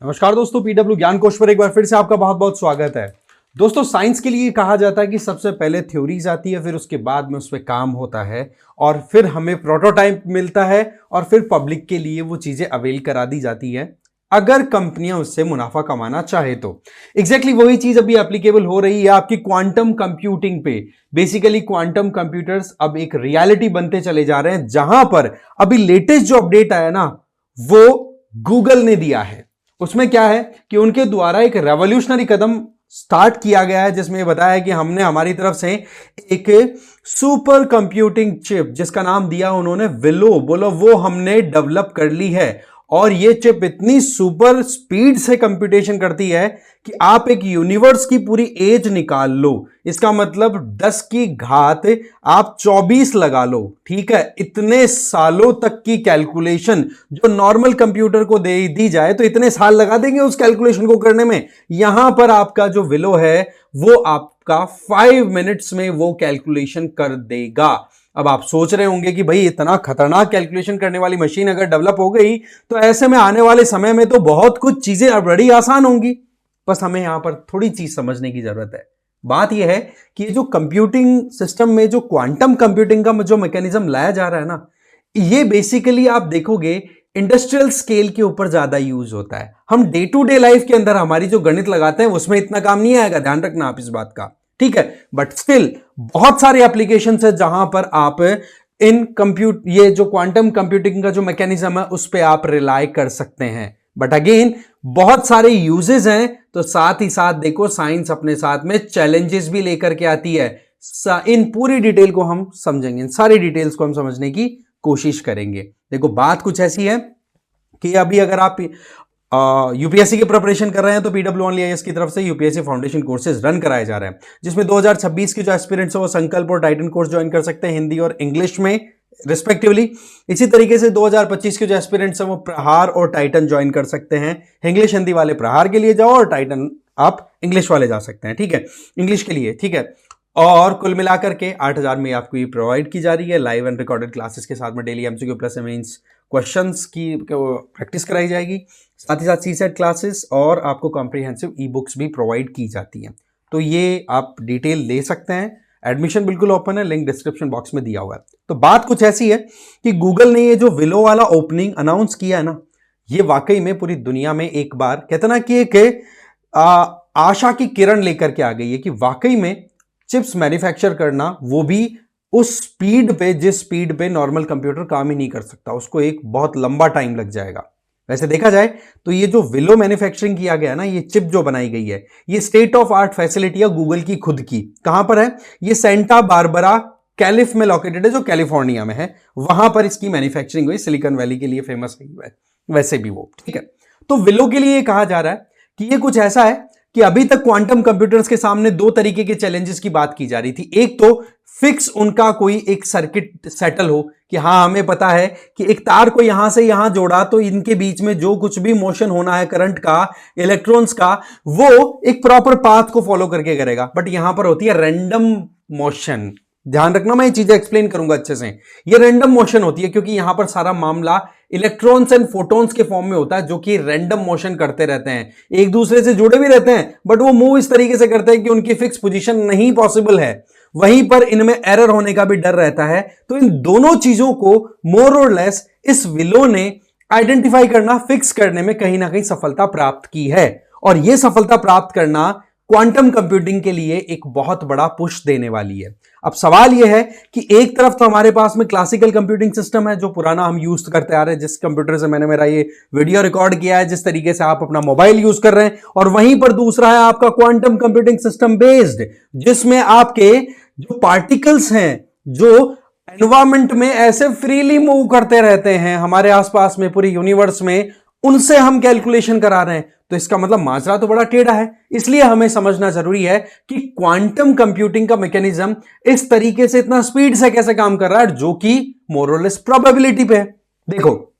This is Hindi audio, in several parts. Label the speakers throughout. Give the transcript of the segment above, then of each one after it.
Speaker 1: नमस्कार दोस्तों, पीडब्ल्यू ज्ञान कोश पर एक बार फिर से आपका बहुत बहुत स्वागत है। दोस्तों, साइंस के लिए कहा जाता है कि सबसे पहले थ्योरीज आती है, फिर उसके बाद में उस पर काम होता है और फिर हमें प्रोटोटाइप मिलता है और फिर पब्लिक के लिए वो चीजें अवेल करा दी जाती है अगर कंपनियां उससे मुनाफा कमाना चाहे तो। एग्जैक्टली वही चीज अभी एप्लीकेबल हो रही है आपकी क्वांटम कंप्यूटिंग पे। बेसिकली क्वांटम कंप्यूटर्स अब एक रियलिटी बनते चले जा रहे हैं, जहां पर अभी लेटेस्ट जो अपडेट आया ना वो गूगल ने दिया है। उसमें क्या है कि उनके द्वारा एक रेवोल्यूशनरी कदम स्टार्ट किया गया है, जिसमें बताया है कि हमने हमारी तरफ से एक सुपर कंप्यूटिंग चिप जिसका नाम दिया उन्होंने विलो, बोलो वो हमने डेवलप कर ली है। और ये चिप इतनी सुपर स्पीड से कंप्यूटेशन करती है कि आप एक यूनिवर्स की पूरी एज निकाल लो। इसका मतलब 10 की घात आप 24 लगा लो, ठीक है। इतने सालों तक की कैलकुलेशन जो नॉर्मल कंप्यूटर को दे दी जाए तो इतने साल लगा देंगे उस कैलकुलेशन को करने में। यहां पर आपका जो विलो है वो आपका 5 मिनट्स में वो कैलकुलेशन कर देगा। अब आप सोच रहे होंगे कि भाई इतना खतरनाक कैलकुलेशन करने वाली मशीन अगर डेवलप हो गई तो ऐसे में आने वाले समय में तो बहुत कुछ चीजें अब बड़ी आसान होंगी। बस हमें यहां पर थोड़ी चीज समझने की जरूरत है। बात यह है कि ये जो कंप्यूटिंग सिस्टम में जो क्वांटम कंप्यूटिंग का जो मैकेनिज्म लाया जा रहा है ना, ये बेसिकली आप देखोगे इंडस्ट्रियल स्केल के ऊपर ज्यादा यूज होता है। हम डे टू डे लाइफ के अंदर हमारी जो गणित लगाते हैं उसमें इतना काम नहीं आएगा, ध्यान रखना आप इस बात का, ठीक है। बट स्टिल बहुत सारे एप्लीकेशंस है जहां पर आप ये जो क्वांटम कंप्यूटिंग का जो मैकेनिज्म है उस पर आप रिलाय कर सकते हैं। बट अगेन बहुत सारे यूजेस हैं, तो साथ ही साथ देखो साइंस अपने साथ में चैलेंजेस भी लेकर के आती है। इन पूरी डिटेल को हम समझेंगे, इन सारी डिटेल्स को हम समझने की कोशिश करेंगे। देखो बात कुछ ऐसी है कि अभी अगर आप यूपीएससी की प्रिपरेशन कर रहे हैं तो पीडब्ल्यू ओनली आईएएस की तरफ से यूपीएससी फाउंडेशन कोर्सेज रन कराए जा रहे हैं, जिसमें 2026 के जो एस्पिरेंट्स है वो संकल्प और टाइटन कोर्स ज्वाइन कर सकते हैं हिंदी और इंग्लिश में रिस्पेक्टिवली। इसी तरीके से 2025 के जो एस्पिरेंट्स हैं वो प्रहार और टाइटन ज्वाइन कर सकते हैं। इंग्लिश हिंदी वाले प्रहार के लिए जाओ और टाइटन आप इंग्लिश वाले जा सकते हैं, ठीक है, इंग्लिश के लिए, ठीक है। और कुल मिलाकर के 8,000 में आपको ये प्रोवाइड की जा रही है लाइव एंड रिकॉर्डेड क्लासेस के साथ में। Daily MCQ plus mains questions की प्रैक्टिस कराई जाएगी, साथ ही साथ सीसेट क्लासेस और आपको कॉम्प्रिहेंसिव ई बुक्स भी प्रोवाइड की जाती हैं। तो ये आप डिटेल ले सकते हैं। एडमिशन बिल्कुल ओपन है, लिंक डिस्क्रिप्शन बॉक्स में दिया हुआ है। तो बात कुछ ऐसी है कि गूगल ने ये जो विलो वाला ओपनिंग अनाउंस किया है ना, ये वाकई में पूरी दुनिया में एक बार कहते ना कि एक आशा की किरण लेकर के आ गई है कि वाकई में चिप्स मैन्युफैक्चर करना, वो भी उस स्पीड पे जिस स्पीड पे नॉर्मल कंप्यूटर काम ही नहीं कर सकता, उसको एक बहुत लंबा टाइम लग जाएगा। वैसे देखा जाए तो ये जो विलो मैन्युफैक्चरिंग किया गया ना, ये चिप जो बनाई गई है, ये स्टेट ऑफ आर्ट फैसिलिटी है गूगल की खुद की। कहां पर है? ये सेंटा बारबरा कैलिफ में लोकेटेड है, जो कैलिफोर्निया में है। वहां पर इसकी मैन्युफैक्चरिंग हुई, सिलिकॉन वैली के लिए फेमस है वैसे भी वो, ठीक है। तो विलो के लिए ये कहा जा रहा है कि ये कुछ ऐसा है कि अभी तक क्वांटम कंप्यूटर्स के सामने दो तरीके के चैलेंजेस की बात की जा रही थी। एक तो फिक्स उनका कोई एक सर्किट सेटल हो कि हाँ हमें पता है कि एक तार को यहां से यहां जोड़ा तो इनके बीच में जो कुछ भी मोशन होना है करंट का, इलेक्ट्रॉन्स का, वो एक प्रॉपर पाथ को फॉलो करके करेगा। बट यहां पर होती है रैंडम मोशन। ध्यान रखना, मैं ये चीजें एक्सप्लेन करूंगा अच्छे से। ये रैंडम मोशन होती है क्योंकि यहां पर सारा मामला इलेक्ट्रॉन्स एंड फोटॉन्स के फॉर्म में होता है, जो कि रैंडम मोशन करते रहते हैं, एक दूसरे से जुड़े भी रहते हैं, बट वो मूव इस तरीके से करते हैं कि उनकी फिक्स पोजीशन नहीं पॉसिबल है। वहीं पर इनमें एरर होने का भी डर रहता है। तो इन दोनों चीजों को मोर और लेस इस विलो ने आइडेंटिफाई करना, फिक्स करने में कहीं ना कहीं सफलता प्राप्त की है। और यह सफलता प्राप्त करना क्वांटम कंप्यूटिंग के लिए एक बहुत बड़ा पुश देने वाली है। अब सवाल यह है कि एक तरफ तो हमारे पास में क्लासिकल कंप्यूटिंग सिस्टम है जो पुराना हम यूज करते आ रहे हैं, जिस कंप्यूटर से मैंने मेरा ये वीडियो रिकॉर्ड किया है, जिस तरीके से आप अपना मोबाइल यूज कर रहे हैं। और वहीं पर दूसरा है आपका क्वांटम कंप्यूटिंग सिस्टम बेस्ड, जिसमें आपके जो पार्टिकल्स हैं, जो एनवायरमेंट में ऐसे फ्रीली मूव करते रहते हैं हमारे आसपास में पूरी यूनिवर्स में, उनसे हम कैलकुलेशन करा रहे हैं। तो इसका मतलब माजरा तो बड़ा टेढ़ा है। इसलिए हमें समझना जरूरी है कि क्वांटम कंप्यूटिंग का मैकेनिज्म इस तरीके से इतना स्पीड से कैसे काम कर रहा है, जो कि मोर और लेस प्रोबेबिलिटी पे है। देखो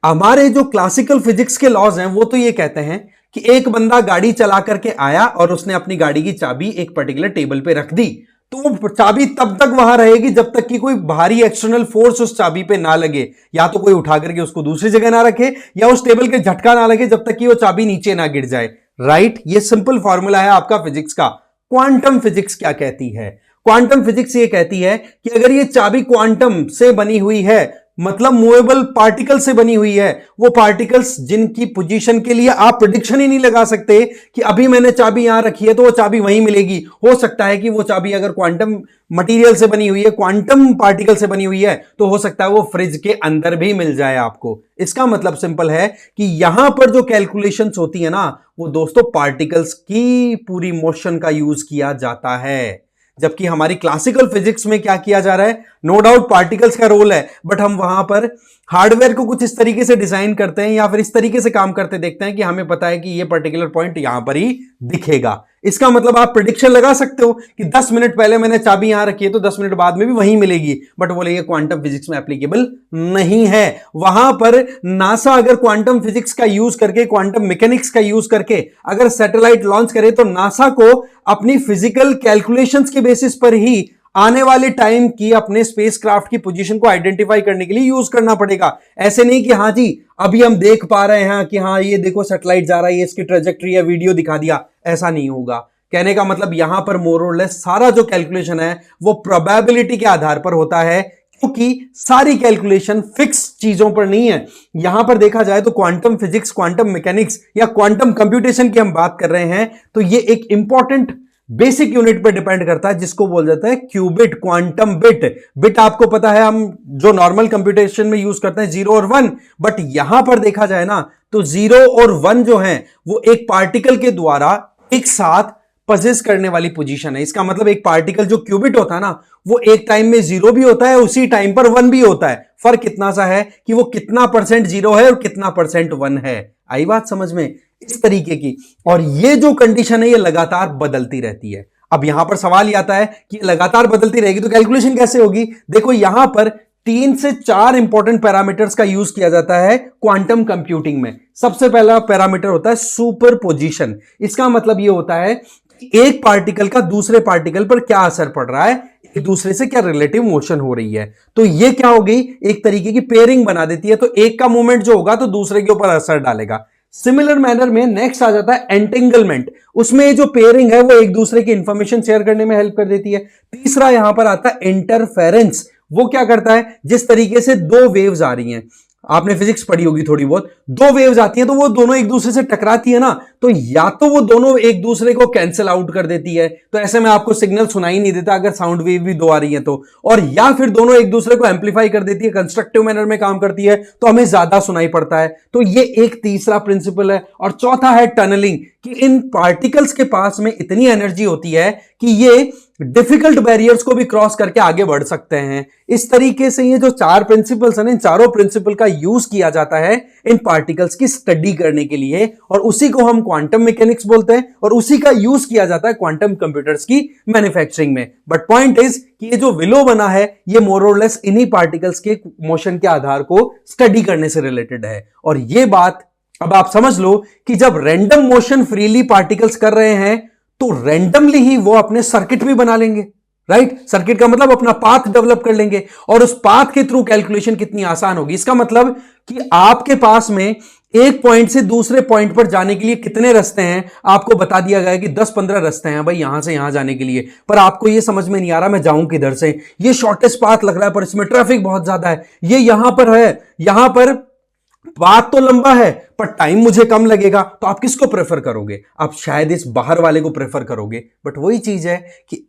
Speaker 1: हमारे जो क्लासिकल फिजिक्स के लॉज हैं वो तो ये कहते हैं कि एक बंदा गाड़ी चला करके आया और उसने अपनी गाड़ी की चाबी एक पर्टिकुलर टेबल पे रख दी, तो चाबी तब तक वहां रहेगी जब तक कि कोई बाहरी एक्सटर्नल फोर्स उस चाबी पे ना लगे, या तो कोई उठा करके उसको दूसरी जगह ना रखे, या उस टेबल के झटका ना लगे जब तक कि वो चाबी नीचे ना गिर जाए। राइट, ये सिंपल फॉर्मूला है आपका फिजिक्स का। क्वांटम फिजिक्स क्या कहती है? क्वांटम फिजिक्स ये कहती है कि अगर ये चाबी क्वांटम से बनी हुई है, मतलब मूवेबल पार्टिकल से बनी हुई है, वो पार्टिकल्स जिनकी पोजीशन के लिए आप प्रिडिक्शन ही नहीं लगा सकते कि अभी मैंने चाबी यहां रखी है तो वो चाबी वहीं मिलेगी। हो सकता है कि वो चाबी अगर क्वांटम मटेरियल से बनी हुई है, क्वांटम पार्टिकल से बनी हुई है, तो हो सकता है वो फ्रिज के अंदर भी मिल जाए आपको। इसका मतलब सिंपल है कि यहां पर जो कैलकुलेशंस होती है ना, वो दोस्तों पार्टिकल्स की पूरी मोशन का यूज किया जाता है। जबकि हमारी क्लासिकल फिजिक्स में क्या किया जा रहा है, नो डाउट पार्टिकल्स का रोल है, बट हम वहां पर हार्डवेयर को कुछ इस तरीके से डिजाइन करते हैं या फिर इस तरीके से काम करते देखते हैं कि हमें पता है कि ये पर्टिकुलर पॉइंट यहां पर ही दिखेगा। इसका मतलब आप प्रिडिक्शन लगा सकते हो कि 10 मिनट पहले मैंने चाबी यहां रखी है तो 10 मिनट बाद में भी वहीं मिलेगी, बट बोले ये क्वांटम फिजिक्स में एप्लीकेबल नहीं है। वहां पर नासा अगर क्वांटम फिजिक्स का यूज करके, क्वांटम मैकेनिक्स का यूज करके अगर सैटेलाइट लॉन्च करे, तो नासा को अपनी फिजिकल कैलकुलेशंस के बेसिस पर ही आने वाले टाइम की अपने स्पेसक्राफ्ट की पोजीशन को आइडेंटिफाई करने के लिए यूज करना पड़ेगा। ऐसे नहीं कि हाँ जी अभी हम देख पा रहे हैं कि हाँ ये देखो सैटेलाइट जा रहा है, ये इसकी ट्रेजेक्ट्री या वीडियो दिखा दिया, ऐसा नहीं होगा। कहने का मतलब यहां पर मोर और लेस सारा जो कैलकुलेशन है वो प्रोबेबिलिटी के आधार पर होता है, क्योंकि सारी कैलकुलेशन फिक्स चीजों पर नहीं है। यहां पर देखा जाए तो क्वांटम फिजिक्स, क्वांटम मैकेनिक्स या क्वांटम कंप्यूटेशन की हम बात कर रहे हैं, तो ये एक इंपॉर्टेंट बेसिक यूनिट पर डिपेंड करता है जिसको बोल जाता है क्यूबिट, क्वांटम बिट। बिट आपको पता है हम जो नॉर्मल कंप्यूटेशन में यूज करते हैं 0 और 1, बट यहां पर देखा जाए ना तो 0 और 1 जो है वो एक पार्टिकल के द्वारा एक साथ पजेस करने वाली पोजीशन है। इसका मतलब एक पार्टिकल जो क्यूबिट होता है ना, वो एक टाइम में 0 भी होता है, उसी टाइम पर 1 भी होता है। फर्क कितना सा है कि वो कितना परसेंट 0 है और कितना परसेंट 1 है। आई बात समझ में? इस तरीके की, और ये जो कंडीशन है ये लगातार बदलती रहती है। अब यहां पर सवाल ये आता है कि लगातार बदलती रहेगी तो कैलकुलेशन कैसे होगी? देखो यहां पर 3 से 4 इंपॉर्टेंट पैरामीटर्स का यूज किया जाता है क्वांटम कंप्यूटिंग में। सबसे पहला पैरामीटर होता है सुपरपोजिशन। इसका मतलब यह होता है कि एक पार्टिकल का दूसरे पार्टिकल पर क्या असर पड़ रहा है, एक दूसरे से क्या रिलेटिव मोशन हो रही है। तो ये क्या हो गई, एक तरीके की पेयरिंग बना देती है। तो एक का मूवमेंट जो होगा तो दूसरे के ऊपर असर डालेगा। सिमिलर मैनर में नेक्स्ट आ जाता है एंटेंगलमेंट। उसमें जो पेयरिंग है वो एक दूसरे की इंफॉर्मेशन शेयर करने में हेल्प कर देती है। तीसरा यहां पर आता है इंटरफेरेंस। वो क्या करता है, जिस तरीके से दो वेव्स आ रही हैं, आपने फिजिक्स पढ़ी होगी थोड़ी बहुत, दो वेव्स आती हैं तो वो दोनों एक दूसरे से टकराती है ना, तो या तो वो दोनों एक दूसरे को कैंसिल आउट कर देती है, तो ऐसे में आपको सिग्नल सुनाई नहीं देता अगर साउंड वेव भी दो आ रही है तो, और या फिर दोनों एक दूसरे को एम्पलीफाई कर देती है, कंस्ट्रक्टिव मैनर में काम करती है तो हमें ज्यादा सुनाई पड़ता है। तो ये एक तीसरा प्रिंसिपल है। और चौथा है टनलिंग, कि इन पार्टिकल्स के पास में इतनी एनर्जी होती है कि ये डिफिकल्ट बैरियर्स को भी क्रॉस करके आगे बढ़ सकते हैं। इस तरीके से ये जो चार प्रिंसिपल्स हैं, इन चारों प्रिंसिपल का यूज किया जाता है इन पार्टिकल्स की स्टडी करने के लिए, और उसी को हम क्वांटम मैकेनिक्स बोलते हैं, और उसी का यूज किया जाता है क्वांटम कंप्यूटर्स की मैन्युफैक्चरिंग में। बट पॉइंट इज कि ये जो विलो बना है ये मोर और लेस इन्हीं पार्टिकल्स के मोशन के आधार को स्टडी करने से रिलेटेड है। और ये बात अब आप समझ लो कि जब रैंडम मोशन फ्रीली पार्टिकल्स कर रहे हैं तो रैंडमली ही वो अपने सर्किट भी बना लेंगे। राइट, सर्किट का मतलब अपना पाथ डेवलप कर लेंगे, और उस पाथ के थ्रू कैलकुलेशन कितनी आसान होगी। इसका मतलब कि आपके पास में एक पॉइंट से दूसरे पॉइंट पर जाने के लिए कितने रास्ते हैं आपको बता दिया गया कि 10-15 रास्ते हैं भाई यहां से यहां जाने के लिए, पर आपको यह समझ में नहीं आ रहा मैं जाऊं किधर से। ये शॉर्टेस्ट पाथ लग रहा है पर इसमें ट्रैफिक बहुत ज्यादा है, ये यहां पर है, यहां पर बात तो लंबा है पर टाइम मुझे कम लगेगा, तो आप किसको प्रेफर करोगे? आप शायद इस बाहर वाले को प्रेफर करोगे। बट वही चीज है कि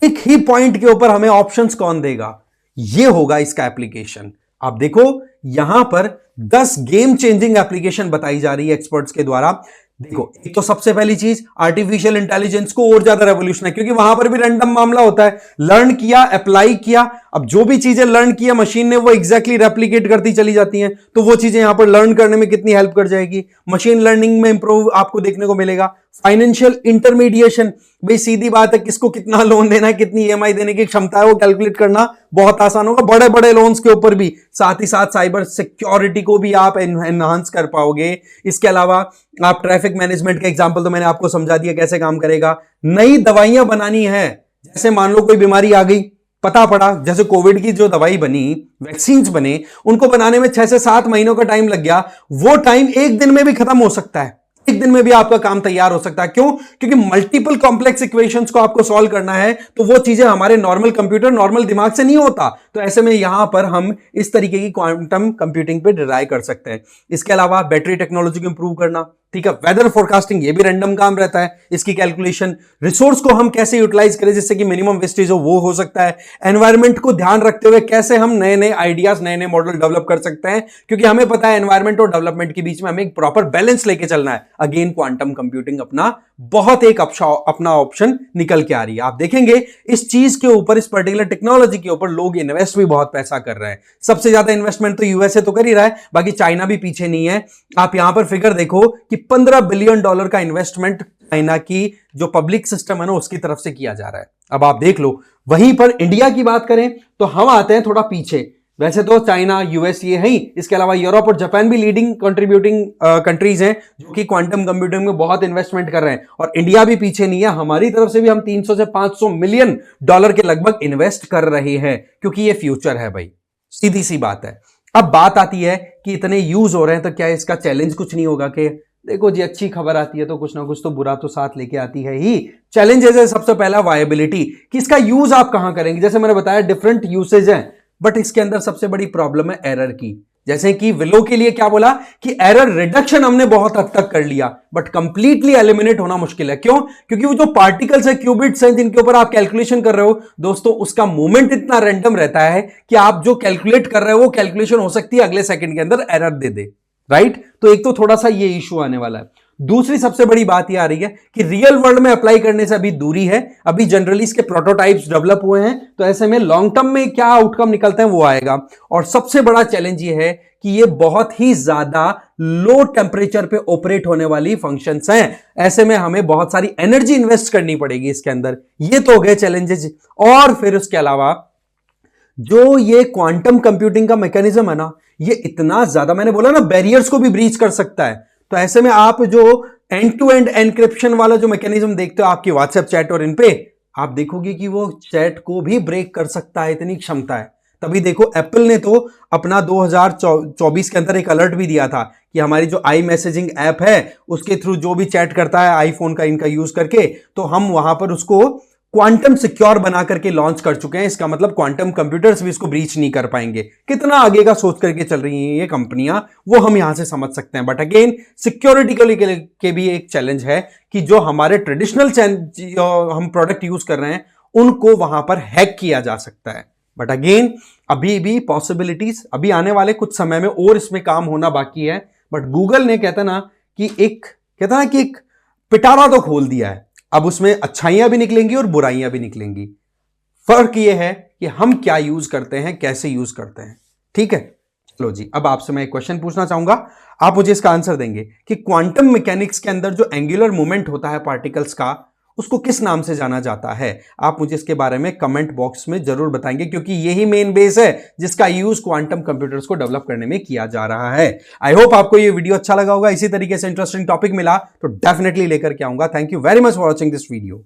Speaker 1: एक ही पॉइंट के ऊपर हमें ऑप्शंस कौन देगा, यह होगा इसका एप्लीकेशन। आप देखो यहां पर 10 गेम चेंजिंग एप्लीकेशन बताई जा रही है एक्सपर्ट्स के द्वारा। देखो एक तो सबसे पहली चीज आर्टिफिशियल इंटेलिजेंस को और ज्यादा रेवोल्यूशन है, क्योंकि वहां पर भी रैंडम मामला होता है। लर्न किया, अप्लाई किया, अब जो भी चीजें लर्न किया मशीन ने वो एग्जैक्टली रेप्लिकेट करती चली जाती हैं, तो वो चीजें यहां पर लर्न करने में कितनी हेल्प कर जाएगी। मशीन लर्निंग में इंप्रूव आपको देखने को मिलेगा। फाइनेंशियल इंटरमीडिएशन, भाई सीधी बात है किसको कितना लोन देना है, कितनी ईएमआई देने की क्षमता है, वो कैलकुलेट करना बहुत आसान होगा बड़े बड़े लोन्स के ऊपर भी। साथ ही साथ साइबर सिक्योरिटी को भी आप एनहांस कर पाओगे। इसके अलावा आप ट्रैफिक मैनेजमेंट का एग्जांपल तो मैंने आपको समझा दिया कैसे काम करेगा। नई दवाइयां बनानी है, जैसे मान लो कोई बीमारी आ गई, पता पड़ा, जैसे कोविड की जो दवाई बनी, वैक्सीन्स बने, उनको बनाने में 6 से 7 महीनों का टाइम लग गया, वो टाइम एक दिन में भी खत्म हो सकता है। एक दिन में भी आपका काम तैयार हो सकता है। क्यों? क्योंकि मल्टीपल कॉम्प्लेक्स इक्वेशंस को आपको सॉल्व करना है, तो वो चीजें हमारे नॉर्मल कंप्यूटर, नॉर्मल दिमाग से नहीं होता। तो ऐसे में यहां पर हम इस तरीके की क्वांटम कंप्यूटिंग पे रिलाय कर सकते हैं। इसके अलावा बैटरी टेक्नोलॉजी को इंप्रूव करना, ठीक है, वेदर फोरकास्टिंग, ये भी रैंडम काम रहता है, इसकी कैलकुलेशन, रिसोर्स को हम कैसे यूटिलाइज करें जिससे कि मिनिमम वेस्टेज हो, वो हो सकता है। एनवायरमेंट को ध्यान रखते हुए कैसे हम नए नए आइडियाज, नए नए मॉडल डेवलप कर सकते हैं, क्योंकि हमें पता है एनवायरमेंट और डेवलपमेंट के बीच में हमें एक प्रॉपर बैलेंस लेके चलना है। अगेन क्वांटम कंप्यूटिंग अपना बहुत एक अपना ऑप्शन निकल के आ रही है। आप देखेंगे इस चीज के ऊपर, इस पर्टिकुलर टेक्नोलॉजी के ऊपर लोग इन्वेस्ट भी बहुत पैसा कर रहे हैं। सबसे ज्यादा इन्वेस्टमेंट तो यूएसए तो कर ही रहा है, बाकी चाइना भी पीछे नहीं है। आप यहां पर फिगर देखो कि $15 बिलियन का इन्वेस्टमेंट चाइना की जो पब्लिक सिस्टम है ना, उसकी तरफ से किया जा रहा है। अब आप देख लो, वहीं पर इंडिया की बात करें तो हम आते हैं थोड़ा पीछे। वैसे तो चाइना, यूएस ये है ही, इसके अलावा यूरोप और जापान भी लीडिंग कंट्रीब्यूटिंग कंट्रीज हैं जो कि क्वांटम कंप्यूटिंग में बहुत इन्वेस्टमेंट कर रहे हैं, और इंडिया भी पीछे नहीं है। हमारी तरफ से भी हम 300 से 500 मिलियन डॉलर के लगभग इन्वेस्ट कर रहे हैं, क्योंकि ये फ्यूचर है भाई, सीधी सी बात है। अब बात आती है कि इतने यूज हो रहे हैं तो क्या इसका चैलेंज कुछ नहीं होगा? कि देखो जी, अच्छी खबर आती है तो कुछ ना कुछ तो बुरा तो साथ लेके आती है ही। चैलेंजेस है सबसे पहला वायबिलिटी, कि इसका यूज आप कहां करेंगे। जैसे मैंने बताया डिफरेंट यूसेज हैं, बट इसके अंदर सबसे बड़ी प्रॉब्लम है एरर की। जैसे कि विलो के लिए क्या बोला कि एरर रिडक्शन हमने बहुत हद तक कर लिया, बट कंप्लीटली एलिमिनेट होना मुश्किल है। क्यों? क्योंकि वो जो पार्टिकल्स है, क्यूबिट्स हैं, जिनके ऊपर आप कैलकुलेशन कर रहे हो दोस्तों, उसका मूवमेंट इतना रैंडम रहता है कि आप जो कैलकुलेट कर रहे हो वो कैलकुलेशन हो सकती है अगले सेकंड के अंदर एरर दे दे, राइट? तो एक तो थोड़ा सा ये इशू आने वाला है। दूसरी सबसे बड़ी बात यह आ रही है कि रियल वर्ल्ड में अप्लाई करने से अभी दूरी है, अभी जनरली इसके प्रोटोटाइप्स डेवलप हुए हैं, तो ऐसे में लॉन्ग टर्म में क्या आउटकम निकलता है वो आएगा। और सबसे बड़ा चैलेंज ये है कि ये बहुत ही ज्यादा लो टेम्परेचर पे ऑपरेट होने वाली फंक्शंस हैं। ऐसे में हमें बहुत सारी एनर्जी इन्वेस्ट करनी पड़ेगी इसके अंदर। ये तो हो गए चैलेंजेस। और फिर उसके अलावा जो ये क्वांटम कंप्यूटिंग का मैकेनिज्म है ना, ये इतना ज्यादा, मैंने बोला ना, बैरियर्स को भी ब्रीच कर सकता है। तो ऐसे में आप जो एंड टू एंड एनक्रिप्शन वाला जो मैकेनिज्म देखते हो आपकी व्हाट्सएप चैट और इन पे, आप देखोगे कि वो चैट को भी ब्रेक कर सकता है, इतनी क्षमता है। तभी देखो एप्पल ने तो अपना 2024 के अंदर एक अलर्ट भी दिया था कि हमारी जो आई मैसेजिंग ऐप है उसके थ्रू जो भी चैट करता है आईफोन का इनका यूज करके, तो हम वहां पर उसको क्वांटम सिक्योर बना करके लॉन्च कर चुके हैं। इसका मतलब क्वांटम कंप्यूटर्स भी इसको ब्रीच नहीं कर पाएंगे। कितना आगे का सोच करके चल रही हैं ये कंपनियां, वो हम यहां से समझ सकते हैं। बट अगेन सिक्योरिटी के भी एक चैलेंज है कि जो हमारे ट्रेडिशनल हम प्रोडक्ट यूज कर रहे हैं उनको वहां पर हैक किया जा सकता है। बट अगेन अभी भी पॉसिबिलिटीज, अभी आने वाले कुछ समय में और इसमें काम होना बाकी है। बट गूगल ने कहता कि एक पिटारा तो खोल दिया है, अब उसमें अच्छाइयां भी निकलेंगी और बुराइयां भी निकलेंगी। फर्क यह है कि हम क्या यूज करते हैं, कैसे यूज करते हैं। ठीक है, चलो जी, अब आपसे मैं एक क्वेश्चन पूछना चाहूंगा, आप मुझे इसका आंसर देंगे कि क्वांटम मैकेनिक्स के अंदर जो एंगुलर मूवमेंट होता है पार्टिकल्स का, उसको किस नाम से जाना जाता है। आप मुझे इसके बारे में कमेंट बॉक्स में जरूर बताएंगे, क्योंकि यही मेन बेस है जिसका यूज क्वांटम कंप्यूटर्स को डेवलप करने में किया जा रहा है। आई होप आपको ये वीडियो अच्छा लगा होगा। इसी तरीके से इंटरेस्टिंग टॉपिक मिला तो डेफिनेटली लेकर के आऊंगा। Thank you very much for watching this video.